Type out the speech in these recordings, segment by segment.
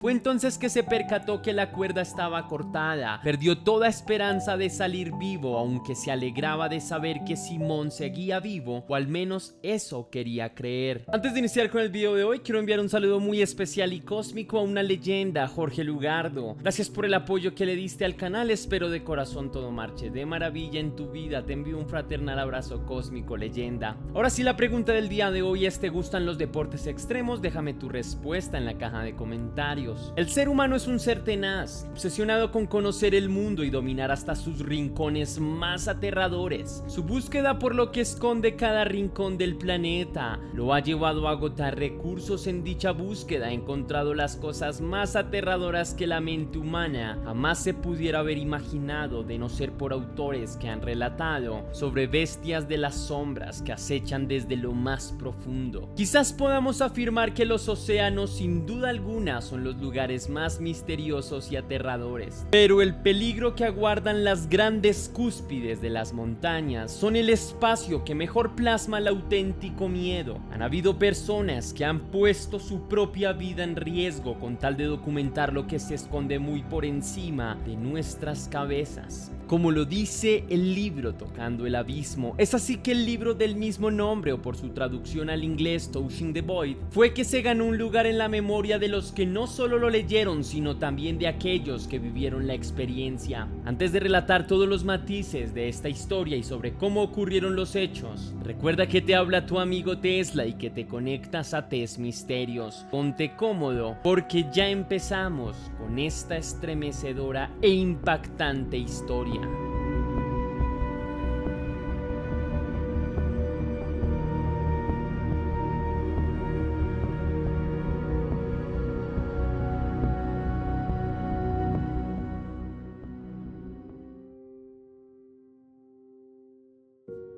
Fue entonces que se percató que la cuerda estaba cortada. Perdió toda esperanza de salir vivo, aunque se alegraba de saber que Simón seguía vivo, o al menos eso quería creer. Antes de iniciar con el video de hoy, quiero enviar un saludo muy especial y cósmico a una leyenda, Jorge Lugardo. Gracias por el apoyo que le diste al canal, espero de corazón todo marche de maravilla en tu vida. Te envío un fraternal abrazo cósmico, leyenda. Ahora sí, la pregunta del día de hoy es: ¿te gustan los deportes extremos? Déjame tu respuesta en la caja de comentarios. El ser humano es un ser tenaz, obsesionado con conocer el mundo y dominar hasta sus rincones más aterradores. Su búsqueda por lo que esconde cada rincón del planeta lo ha llevado a agotar recursos en dicha búsqueda. Ha encontrado las cosas más aterradoras que la mente humana jamás se pudiera haber imaginado, de no ser por autores que han relatado sobre bestias de las sombras que acechan desde lo más profundo. Quizás podamos afirmar que los océanos sin duda alguna son los lugares más misteriosos y aterradores, pero el peligro que aguardan las grandes cúspides de las montañas son el espacio que mejor plasma el auténtico miedo. Han habido personas que han puesto su propia vida en riesgo con tal de documentar lo que se esconde muy por encima de nuestras cabezas. Como lo dice el libro Tocando el Abismo, es así que el libro del mismo nombre, o por su traducción al inglés Touching the Void, fue que se ganó un lugar en la memoria de los que no solo lo leyeron, sino también de aquellos que vivieron la experiencia. Antes de relatar todos los matices de esta historia y sobre cómo ocurrieron los hechos, recuerda que te habla tu amigo Tesla y que te conectas a Test Misterios. Ponte cómodo porque ya empezamos con esta estremecedora e impactante historia.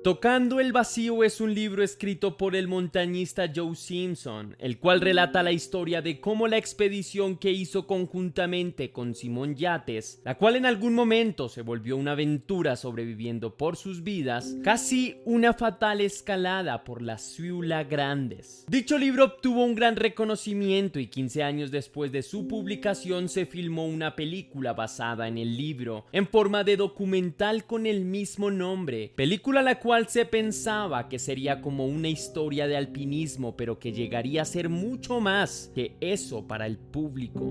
Tocando el Vacío es un libro escrito por el montañista Joe Simpson, el cual relata la historia de cómo la expedición que hizo conjuntamente con Simón Yates, la cual en algún momento se volvió una aventura sobreviviendo por sus vidas, casi una fatal escalada por las Ciulas Grandes. Dicho libro obtuvo un gran reconocimiento y 15 años después de su publicación se filmó una película basada en el libro, en forma de documental con el mismo nombre, película la cual se pensaba que sería como una historia de alpinismo, pero que llegaría a ser mucho más que eso para el público.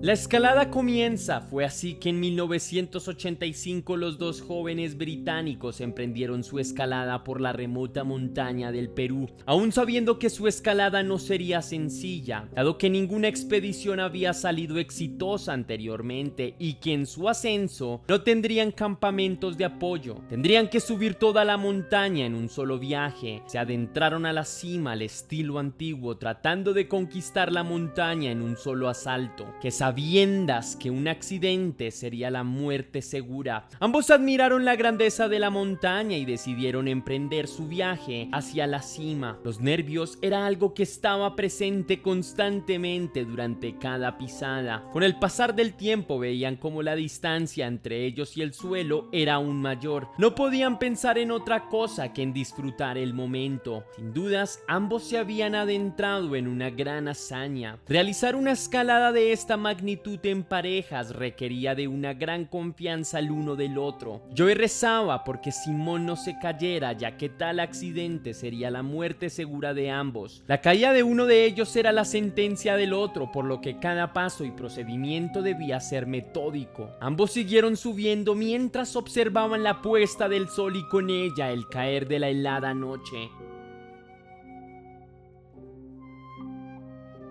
La escalada comienza. Fue así que en 1985 los dos jóvenes británicos emprendieron su escalada por la remota montaña del Perú, aún sabiendo que su escalada no sería sencilla, dado que ninguna expedición había salido exitosa anteriormente y que en su ascenso no tendrían campamentos de apoyo. Tendrían que subir toda la montaña en un solo viaje. Se adentraron a la cima al estilo antiguo, tratando de conquistar la montaña en un solo asalto, que sabiendas que un accidente sería la muerte segura. Ambos admiraron la grandeza de la montaña y decidieron emprender su viaje hacia la cima. Los nervios era algo que estaba presente constantemente durante cada pisada. Con el pasar del tiempo veían como la distancia entre ellos y el suelo era aún mayor. No podían pensar en otra cosa que en disfrutar el momento. Sin dudas, ambos se habían adentrado en una gran hazaña. Realizar una escalada de esta magnitud en parejas requería de una gran confianza el uno del otro. Joey rezaba porque Simón no se cayera, ya que tal accidente sería la muerte segura de ambos. La caída de uno de ellos era la sentencia del otro, por lo que cada paso y procedimiento debía ser metódico. Ambos siguieron subiendo mientras observaban la puesta del sol y con ella el caer de la helada noche.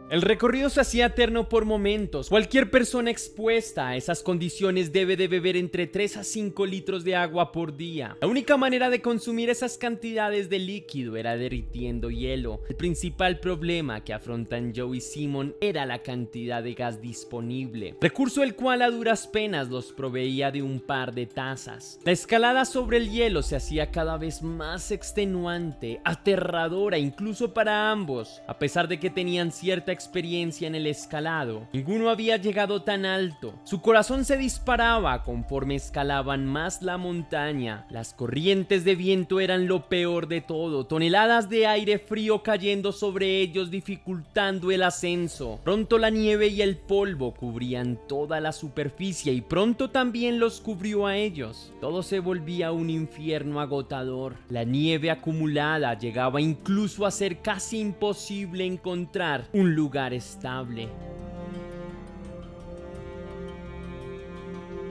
El recorrido se hacía eterno por momentos. Cualquier persona expuesta a esas condiciones debe de beber entre 3 a 5 litros de agua por día. La única manera de consumir esas cantidades de líquido era derritiendo hielo. El principal problema que afrontan Joe y Simon era la cantidad de gas disponible, recurso el cual a duras penas los proveía de un par de tazas. La escalada sobre el hielo se hacía cada vez más extenuante, aterradora incluso para ambos, a pesar de que tenían cierta experiencia en el escalado. Ninguno había llegado tan alto. Su corazón se disparaba conforme escalaban más la montaña. Las corrientes de viento eran lo peor de todo, toneladas de aire frío cayendo sobre ellos dificultando el ascenso. Pronto la nieve y el polvo cubrían toda la superficie y pronto también los cubrió a ellos. Todo se volvía un infierno agotador. La nieve acumulada llegaba incluso a ser casi imposible encontrar un lugar estable.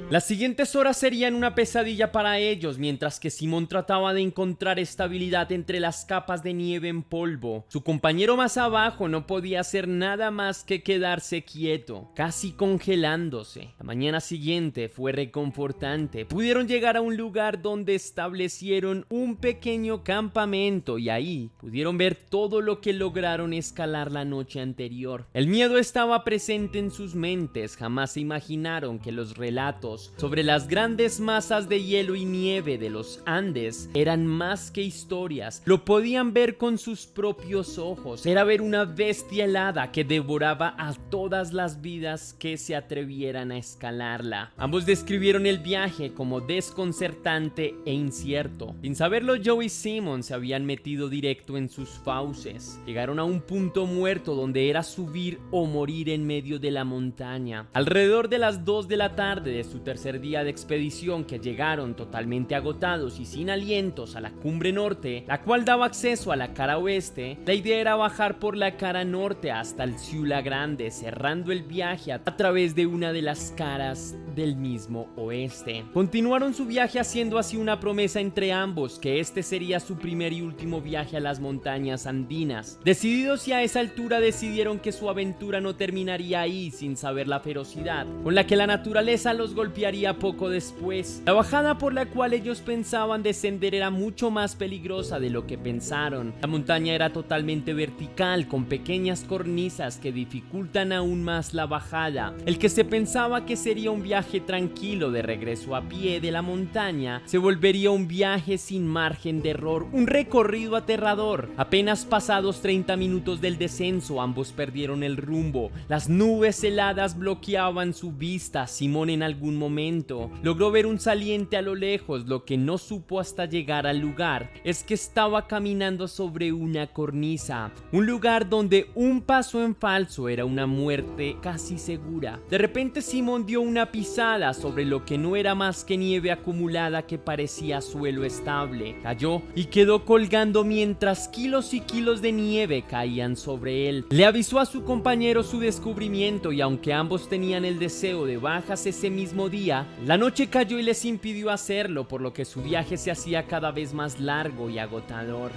Las siguientes horas serían una pesadilla para ellos mientras que Simón trataba de encontrar estabilidad entre las capas de nieve en polvo. Su compañero más abajo no podía hacer nada más que quedarse quieto, casi congelándose. La mañana siguiente fue reconfortante. Pudieron llegar a un lugar donde establecieron un pequeño campamento y ahí pudieron ver todo lo que lograron escalar la noche anterior. El miedo estaba presente en sus mentes. Jamás se imaginaron que los relatos sobre las grandes masas de hielo y nieve de los Andes eran más que historias. Lo podían ver con sus propios ojos. Era ver una bestia helada que devoraba a todas las vidas que se atrevieran a escalarla. Ambos describieron el viaje como desconcertante e incierto. Sin saberlo, Joe y Simon se habían metido directo en sus fauces. Llegaron a un punto muerto donde era subir o morir en medio de la montaña. Alrededor de las 2 de la tarde de su tercer día de expedición, que llegaron totalmente agotados y sin alientos a la cumbre norte, la cual daba acceso a la cara oeste, la idea era bajar por la cara norte hasta el Ciula Grande, cerrando el viaje a través de una de las caras del mismo oeste. Continuaron su viaje haciendo así una promesa entre ambos que este sería su primer y último viaje a las montañas andinas. Decididos, y a esa altura decidieron que su aventura no terminaría ahí, sin saber la ferocidad con la que la naturaleza los golpearía poco después. La bajada por la cual ellos pensaban descender era mucho más peligrosa de lo que pensaron. La montaña era totalmente vertical, con pequeñas cornisas que dificultan aún más la bajada. El que se pensaba que sería un viaje tranquilo de regreso a pie de la montaña se volvería un viaje sin margen de error, un recorrido aterrador. Apenas pasados 30 minutos del descenso, ambos perdieron el rumbo. Las nubes heladas bloqueaban su vista. Simón en algún momento logró ver un saliente a lo lejos. Lo que no supo hasta llegar al lugar es que estaba caminando sobre una cornisa, un lugar donde un paso en falso era una muerte casi segura. De repente Simón dio una pisada sobre lo que no era más que nieve acumulada que parecía suelo estable. Cayó y quedó colgando mientras kilos y kilos de nieve caían sobre él. Le avisó a su compañero su descubrimiento y aunque ambos tenían el deseo de bajas ese mismo día, la noche cayó y les impidió hacerlo, por lo que su viaje se hacía cada vez más largo y agotador.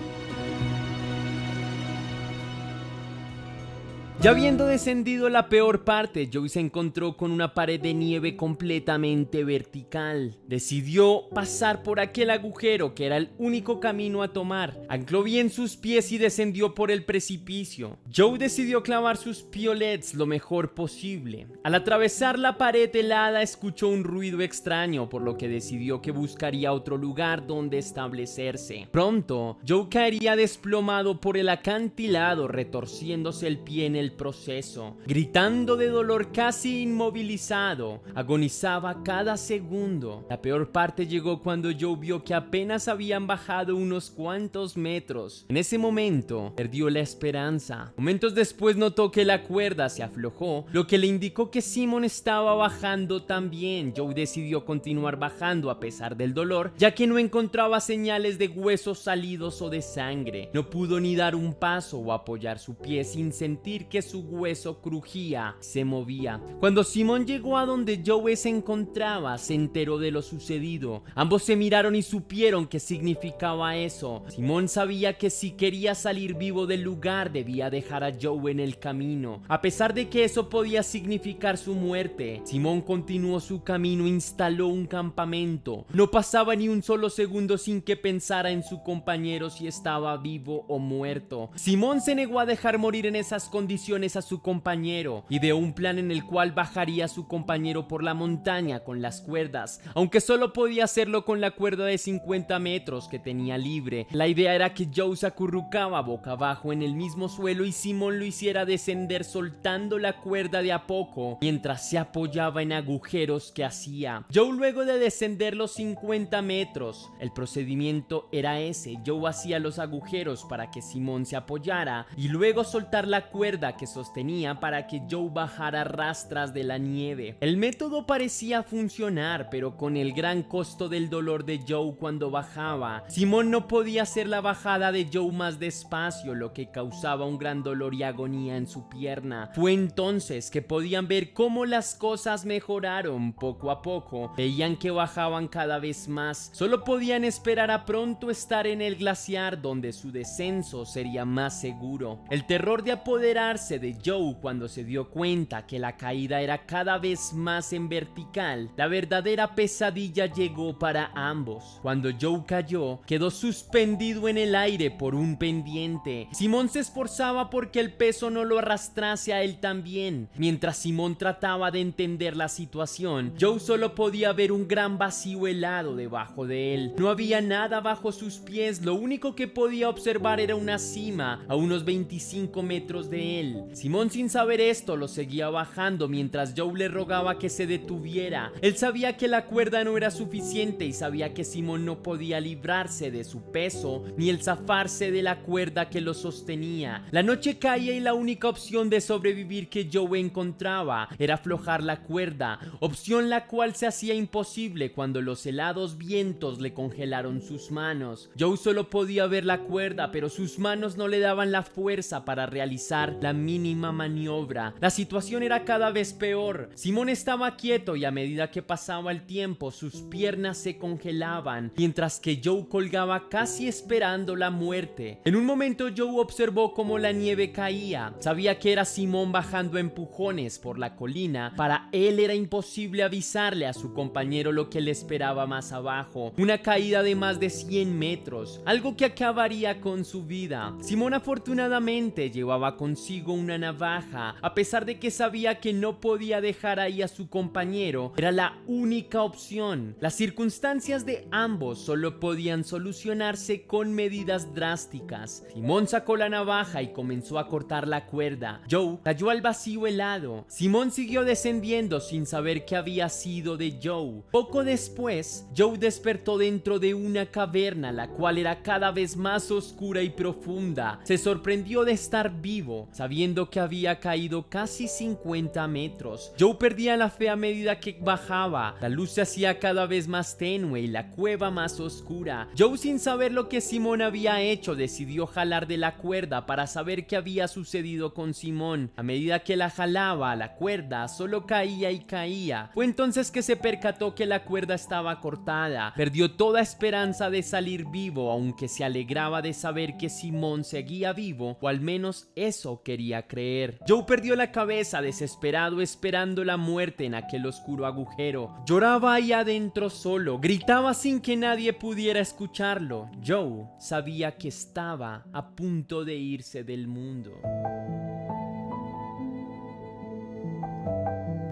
Ya habiendo descendido la peor parte, Joey se encontró con una pared de nieve completamente vertical. Decidió pasar por aquel agujero que era el único camino a tomar. Ancló bien sus pies y descendió por el precipicio. Joey decidió clavar sus piolets lo mejor posible. Al atravesar la pared helada, escuchó un ruido extraño, por lo que decidió que buscaría otro lugar donde establecerse. Pronto, Joey caería desplomado por el acantilado, retorciéndose el pie en el proceso. Gritando de dolor, casi inmovilizado, agonizaba cada segundo. La peor parte llegó cuando Joe vio que apenas habían bajado unos cuantos metros. En ese momento perdió la esperanza. Momentos después notó que la cuerda se aflojó, lo que le indicó que Simon estaba bajando también. Joe decidió continuar bajando a pesar del dolor, ya que no encontraba señales de huesos salidos o de sangre. No pudo ni dar un paso o apoyar su pie sin sentir que su hueso crujía, se movía. Cuando Simón llegó a donde Joe se encontraba, se enteró de lo sucedido. Ambos se miraron y supieron qué significaba eso. Simón sabía que si quería salir vivo del lugar, debía dejar a Joe en el camino, a pesar de que eso podía significar su muerte. Simón continuó su camino e instaló un campamento. No pasaba ni un solo segundo sin que pensara en su compañero, si estaba vivo o muerto. Simón se negó a dejar morir en esas condiciones instrucciones a su compañero. Ideó un plan en el cual bajaría a su compañero por la montaña con las cuerdas, aunque solo podía hacerlo con la cuerda de 50 metros que tenía libre. La idea era que Joe se acurrucaba boca abajo en el mismo suelo y Simón lo hiciera descender soltando la cuerda de a poco mientras se apoyaba en agujeros que hacía. Joe, luego de descender los 50 metros, el procedimiento era ese: Joe hacía los agujeros para que Simón se apoyara y luego soltar la cuerda que sostenía para que Joe bajara a rastras de la nieve. El método parecía funcionar, pero con el gran costo del dolor de Joe cuando bajaba. Simón no podía hacer la bajada de Joe más despacio, lo que causaba un gran dolor y agonía en su pierna. Fue entonces que podían ver cómo las cosas mejoraron poco a poco. Veían que bajaban cada vez más. Solo podían esperar a pronto estar en el glaciar, donde su descenso sería más seguro. El terror de apoderarse de Joe cuando se dio cuenta que la caída era cada vez más en vertical. La verdadera pesadilla llegó para ambos. Cuando Joe cayó, quedó suspendido en el aire por un pendiente. Simón se esforzaba porque el peso no lo arrastrase a él también. Mientras Simón trataba de entender la situación, Joe solo podía ver un gran vacío helado debajo de él. No había nada bajo sus pies. Lo único que podía observar era una cima a unos 25 metros de él. Simón, sin saber esto, lo seguía bajando mientras Joe le rogaba que se detuviera. Él sabía que la cuerda no era suficiente y sabía que Simón no podía librarse de su peso ni el zafarse de la cuerda que lo sostenía. La noche caía y la única opción de sobrevivir que Joe encontraba era aflojar la cuerda, opción la cual se hacía imposible cuando los helados vientos le congelaron sus manos. Joe solo podía ver la cuerda, pero sus manos no le daban la fuerza para realizar la mínima maniobra. La situación era cada vez peor. Simón estaba quieto y a medida que pasaba el tiempo sus piernas se congelaban, mientras que Joe colgaba casi esperando la muerte. En un momento Joe observó cómo la nieve caía. Sabía que era Simón bajando a empujones por la colina. Para él era imposible avisarle a su compañero lo que le esperaba más abajo: una caída de más de 100 metros, algo que acabaría con su vida. Simón afortunadamente llevaba consigo una navaja. A pesar de que sabía que no podía dejar ahí a su compañero, era la única opción. Las circunstancias de ambos solo podían solucionarse con medidas drásticas. Simón sacó la navaja y comenzó a cortar la cuerda. Joe cayó al vacío helado. Simón siguió descendiendo sin saber qué había sido de Joe. Poco después, Joe despertó dentro de una caverna, la cual era cada vez más oscura y profunda. Se sorprendió de estar vivo, sabiendo que había caído casi 50 metros. Joe perdía la fe a medida que bajaba. La luz se hacía cada vez más tenue y la cueva más oscura. Joe, sin saber lo que Simón había hecho, decidió jalar de la cuerda para saber qué había sucedido con Simón. A medida que la jalaba, la cuerda solo caía y caía. Fue entonces que se percató que la cuerda estaba cortada. Perdió toda esperanza de salir vivo, aunque se alegraba de saber que Simón seguía vivo, o al menos eso quería creer. Joe perdió la cabeza, desesperado, esperando la muerte en aquel oscuro agujero. Lloraba ahí adentro solo, gritaba sin que nadie pudiera escucharlo. Joe sabía que estaba a punto de irse del mundo.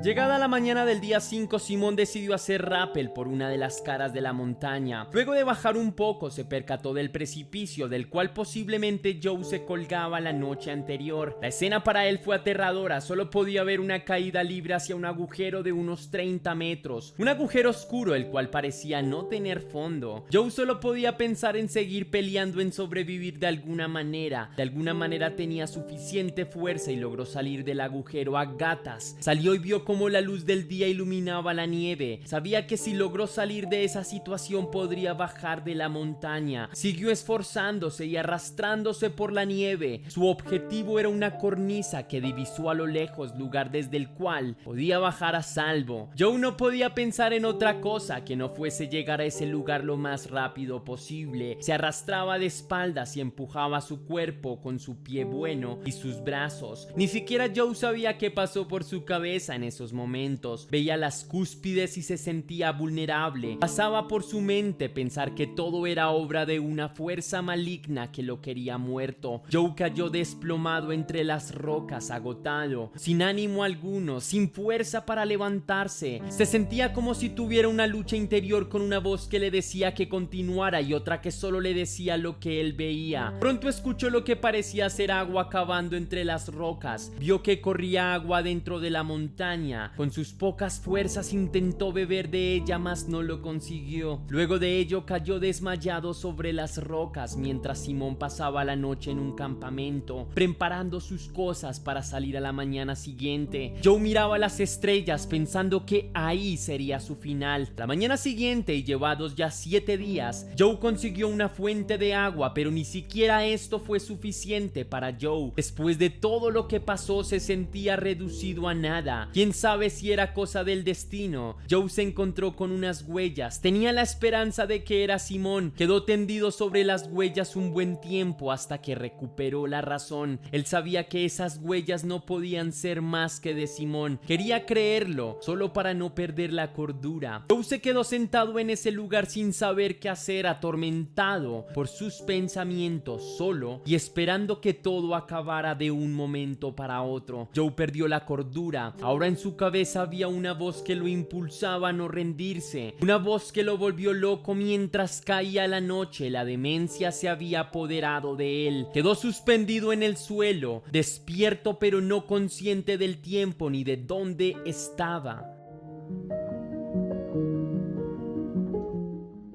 Llegada la mañana del día 5, Simón decidió hacer rappel por una de las caras de la montaña. Luego de bajar un poco, se percató del precipicio del cual posiblemente Joe se colgaba la noche anterior. La escena para él fue aterradora. Solo podía ver una caída libre hacia un agujero de unos 30 metros. Un agujero oscuro el cual parecía no tener fondo. Joe solo podía pensar en seguir peleando, en sobrevivir de alguna manera. De alguna manera tenía suficiente fuerza y logró salir del agujero a gatas. Salió y vio cómo la luz del día iluminaba la nieve. Sabía que si logró salir de esa situación podría bajar de la montaña. Siguió esforzándose y arrastrándose por la nieve. Su objetivo era una cornisa que divisó a lo lejos, lugar desde el cual podía bajar a salvo. Joe no podía pensar en otra cosa que no fuese llegar a ese lugar lo más rápido posible. Se arrastraba de espaldas y empujaba su cuerpo con su pie bueno y sus brazos. Ni siquiera Joe sabía qué pasó por su cabeza en ese esos momentos. Veía las cúspides y se sentía vulnerable. Pasaba por su mente pensar que todo era obra de una fuerza maligna que lo quería muerto. Joe cayó desplomado entre las rocas, agotado, sin ánimo alguno, sin fuerza para levantarse. Se sentía como si tuviera una lucha interior con una voz que le decía que continuara y otra que solo le decía lo que él veía. Pronto escuchó lo que parecía ser agua cavando entre las rocas. Vio que corría agua dentro de la montaña. Con sus pocas fuerzas intentó beber de ella, mas no lo consiguió. Luego de ello cayó desmayado sobre las rocas mientras Simón pasaba la noche en un campamento, preparando sus cosas para salir a la mañana siguiente. Joe miraba las estrellas pensando que ahí sería su final. La mañana siguiente, y llevados ya 7 días, Joe consiguió una fuente de agua, pero ni siquiera esto fue suficiente para Joe. Después de todo lo que pasó, se sentía reducido a nada. Quién sabe si era cosa del destino. Joe se encontró con unas huellas. Tenía la esperanza de que era Simón. Quedó tendido sobre las huellas un buen tiempo hasta que recuperó la razón. Él sabía que esas huellas no podían ser más que de Simón. Quería creerlo, solo para no perder la cordura. Joe se quedó sentado en ese lugar sin saber qué hacer, atormentado por sus pensamientos, solo y esperando que todo acabara de un momento para otro. Joe perdió la cordura. Ahora en su cabeza había una voz que lo impulsaba a no rendirse, una voz que lo volvió loco mientras caía la noche. La demencia se había apoderado de él. Quedó suspendido en el suelo, despierto pero no consciente del tiempo ni de dónde estaba.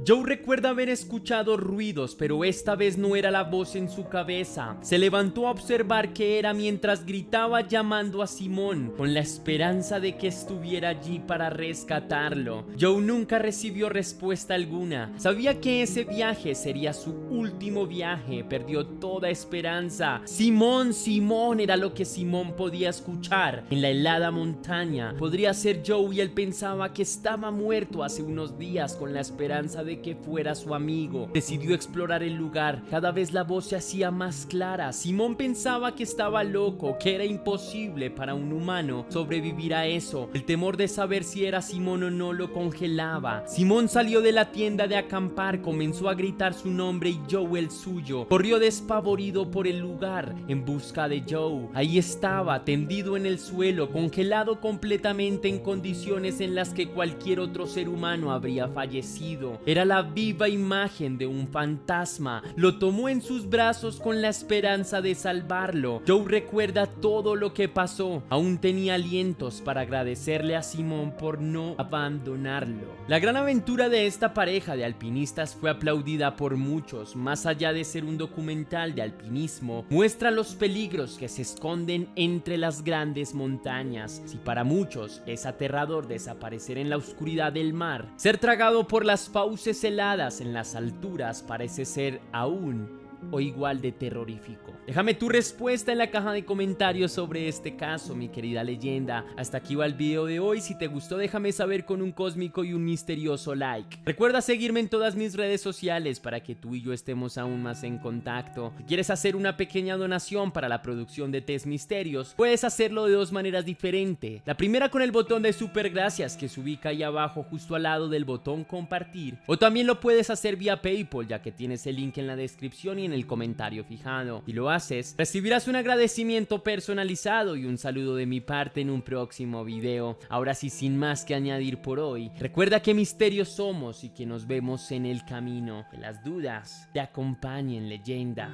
Joe recuerda haber escuchado ruidos, pero esta vez no era la voz en su cabeza. Se levantó a observar qué era mientras gritaba llamando a Simón, con la esperanza de que estuviera allí para rescatarlo. Joe nunca recibió respuesta alguna. Sabía que ese viaje sería su último viaje. Perdió toda esperanza. Simón, Simón, era lo que Simón podía escuchar en la helada montaña. Podría ser Joe, y él pensaba que estaba muerto hace unos días con la esperanza de que fuera su amigo. Decidió explorar el lugar. Cada vez la voz se hacía más clara. Simón pensaba que estaba loco, que era imposible para un humano sobrevivir a eso. El temor de saber si era Simón o no lo congelaba. Simón salió de la tienda de acampar, comenzó a gritar su nombre y Joe el suyo. Corrió despavorido por el lugar en busca de Joe. Ahí estaba, tendido en el suelo, congelado completamente, en condiciones en las que cualquier otro ser humano habría fallecido. Era la viva imagen de un fantasma. Lo tomó en sus brazos con la esperanza de salvarlo. Joe recuerda todo lo que pasó. Aún tenía alientos para agradecerle a Simón por no abandonarlo. La gran aventura de esta pareja de alpinistas fue aplaudida por muchos. Más allá de ser un documental de alpinismo, muestra los peligros que se esconden entre las grandes montañas. Si para muchos es aterrador desaparecer en la oscuridad del mar, ser tragado por las fauces heladas en las alturas parece ser aún o igual de terrorífico. Déjame tu respuesta en la caja de comentarios sobre este caso, mi querida leyenda. Hasta aquí va el video de hoy. Si te gustó, déjame saber con un cósmico y un misterioso like. Recuerda seguirme en todas mis redes sociales para que tú y yo estemos aún más en contacto. Si quieres hacer una pequeña donación para la producción de Test Misterios, puedes hacerlo de 2 maneras diferentes. La primera con el botón de super gracias que se ubica ahí abajo justo al lado del botón compartir, o también lo puedes hacer vía PayPal, ya que tienes el link en la descripción y en el comentario fijado. Si lo haces, recibirás un agradecimiento personalizado y un saludo de mi parte en un próximo video. Ahora sí, sin más que añadir por hoy, recuerda que misterios somos y que nos vemos en el camino. Que las dudas te acompañen, leyenda.